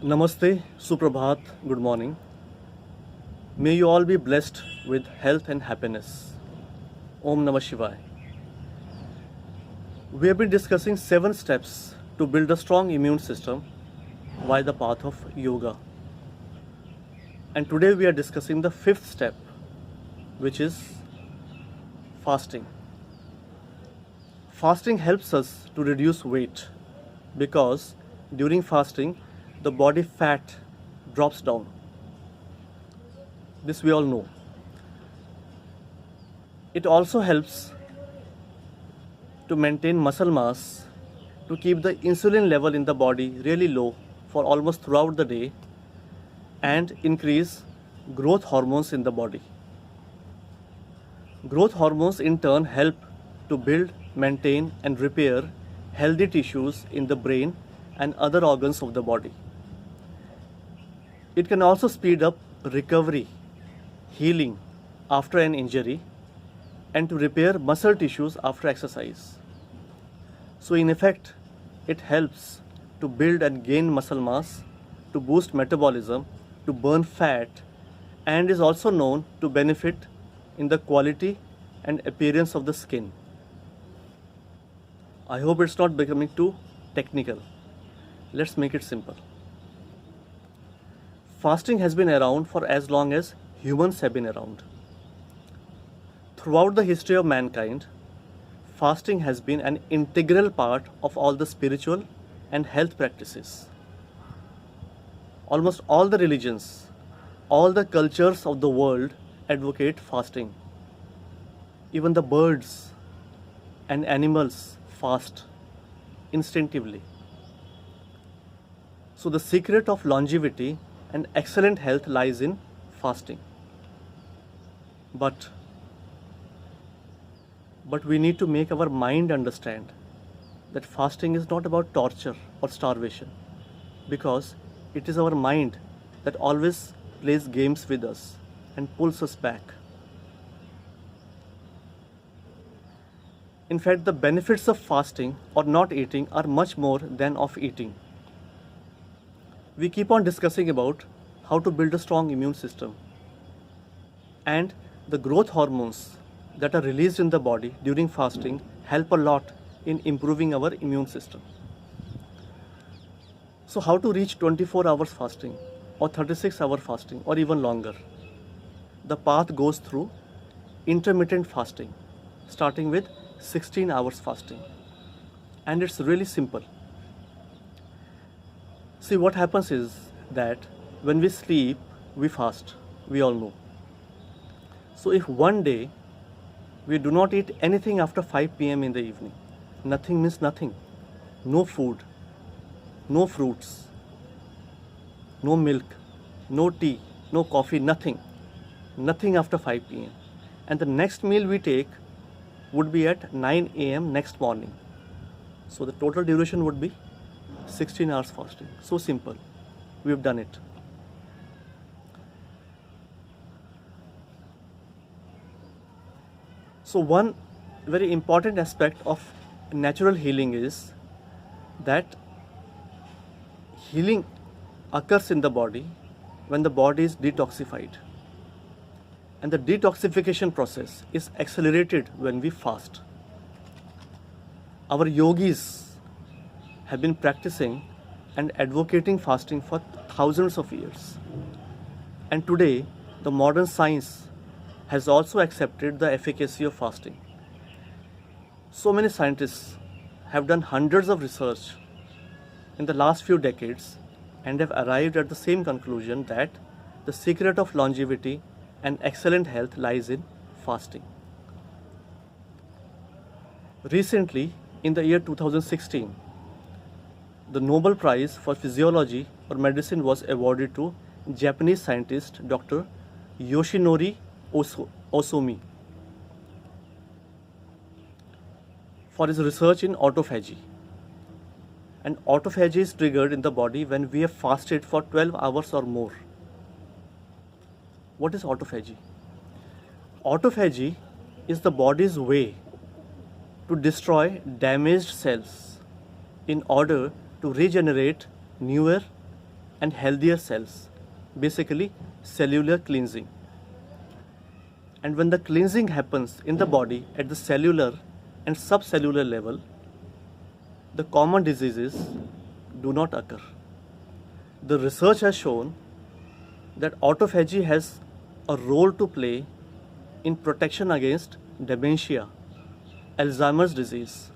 Namaste, Suprabhat, good morning. May you all be blessed with health and happiness. Om Namah Shivaya. We have been discussing 7 steps to build a strong immune system via the path of yoga. And today we are discussing the 5th step, which is fasting. Fasting helps us to reduce weight because during fasting the body fat drops down. This we all know. It also helps to maintain muscle mass, to keep the insulin level in the body really low for almost throughout the day, and increase growth hormones in the body. Growth hormones in turn help to build, maintain and repair healthy tissues in the brain and other organs of the body. It can also speed up recovery, healing after an injury, and to repair muscle tissues after exercise. So in effect, it helps to build and gain muscle mass, to boost metabolism, to burn fat, and is also known to benefit in the quality and appearance of the skin. I hope it's not becoming too technical. Let's make it simple. Fasting has been around for as long as humans have been around. Throughout the history of mankind, fasting has been an integral part of all the spiritual and health practices. Almost all the religions, all the cultures of the world advocate fasting. Even the birds and animals fast instinctively. So the secret of longevity and excellent health lies in fasting. But we need to make our mind understand that fasting is not about torture or starvation, because it is our mind that always plays games with us and pulls us back. In fact, the benefits of fasting or not eating are much more than of eating. We keep on discussing about how to build a strong immune system, and the growth hormones that are released in the body during fasting help a lot in improving our immune system. So how to reach 24 hours fasting or 36-hour fasting or even longer? The path goes through intermittent fasting, starting with 16 hours fasting. And it's really simple. See, what happens is that when we sleep, we fast. We all know. So if one day we do not eat anything after 5 p.m. in the evening, nothing means nothing. No food, no fruits, no milk, no tea, no coffee, nothing. Nothing after 5 p.m. And the next meal we take would be at 9 a.m. next morning. So the total duration would be 16 hours fasting. So simple. We have done it. So one very important aspect of natural healing is that healing occurs in the body when the body is detoxified. And the detoxification process is accelerated when we fast. Our yogis have been practicing and advocating fasting for thousands of years. And today, the modern science has also accepted the efficacy of fasting. So many scientists have done hundreds of research in the last few decades and have arrived at the same conclusion that the secret of longevity and excellent health lies in fasting. Recently, in the year 2016, the Nobel Prize for Physiology or Medicine was awarded to Japanese scientist Dr. Yoshinori Osomi for his research in autophagy. And autophagy is triggered in the body when we have fasted for 12 hours or more. What is autophagy? Autophagy is the body's way to destroy damaged cells in order to regenerate newer and healthier cells, basically cellular cleansing. And when the cleansing happens in the body at the cellular and subcellular level, the common diseases do not occur. The research has shown that autophagy has a role to play in protection against dementia, Alzheimer's disease,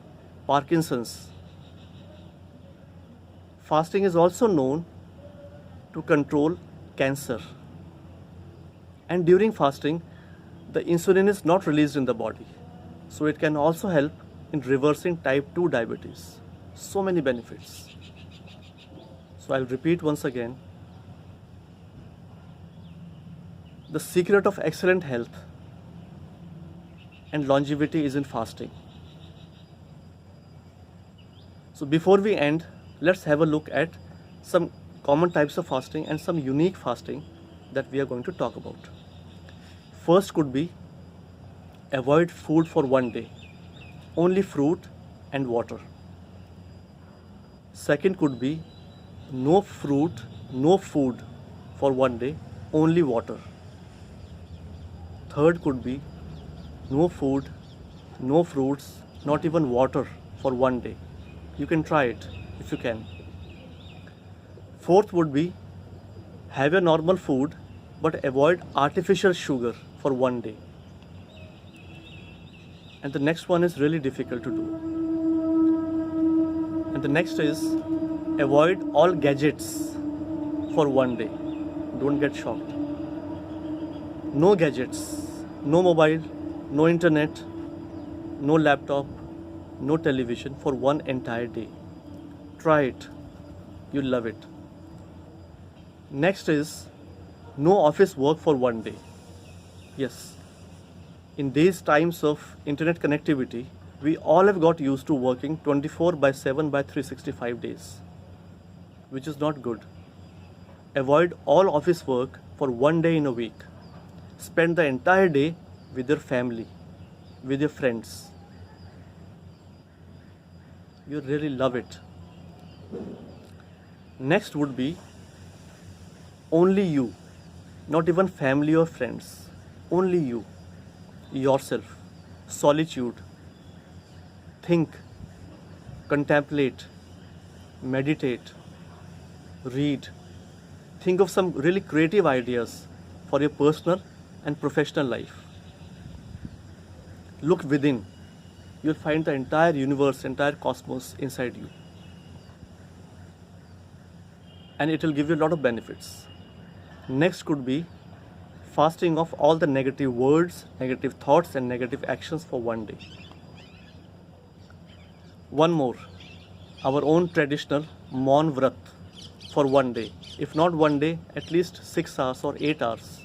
Parkinson's. Fasting is also known to control cancer. And during fasting, the insulin is not released in the body. So it can also help in reversing type 2 diabetes. So many benefits. So I'll repeat once again. The secret of excellent health and longevity is in fasting. So before we end, let's have a look at some common types of fasting and some unique fasting that we are going to talk about. First could be avoid food for one day, only fruit and water. Second could be no fruit, no food for one day, only water. Third could be no food, no fruits, not even water for one day. You can try it if you can. Fourth would be have a normal food but avoid artificial sugar for one day. And the next one is really difficult to do. And the next is avoid all gadgets for one day. Don't get shocked. No gadgets, no mobile, no internet, no laptop, no television for one entire day. Try it. You'll love it. Next is no office work for one day. Yes. In these times of internet connectivity, we all have got used to working 24/7 by 365 days, which is not good. Avoid all office work for one day in a week. Spend the entire day with your family, with your friends. You really love it. Next would be only you, not even family or friends, only you, yourself, solitude. Think, contemplate, meditate, read. Think of some really creative ideas for your personal and professional life. Look within. You'll find the entire universe, entire cosmos inside you. And it will give you a lot of benefits. Next could be fasting off all the negative words, negative thoughts, and negative actions for one day. One more, our own traditional Maun Vrat for one day. If not one day, at least 6 hours or 8 hours,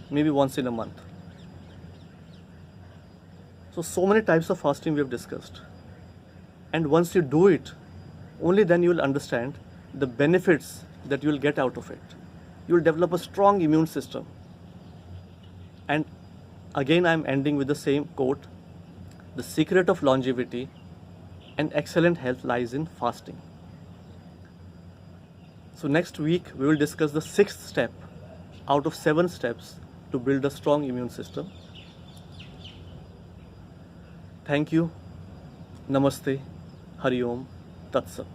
maybe once in a month. So many types of fasting we have discussed. And once you do it, only then you will understand the benefits that you will get out of it. You will develop a strong immune system. And again, I am ending with the same quote. The secret of longevity and excellent health lies in fasting. So next week, we will discuss the 6th step out of 7 steps to build a strong immune system. Thank you. Namaste. Hari Om. Tat Sat.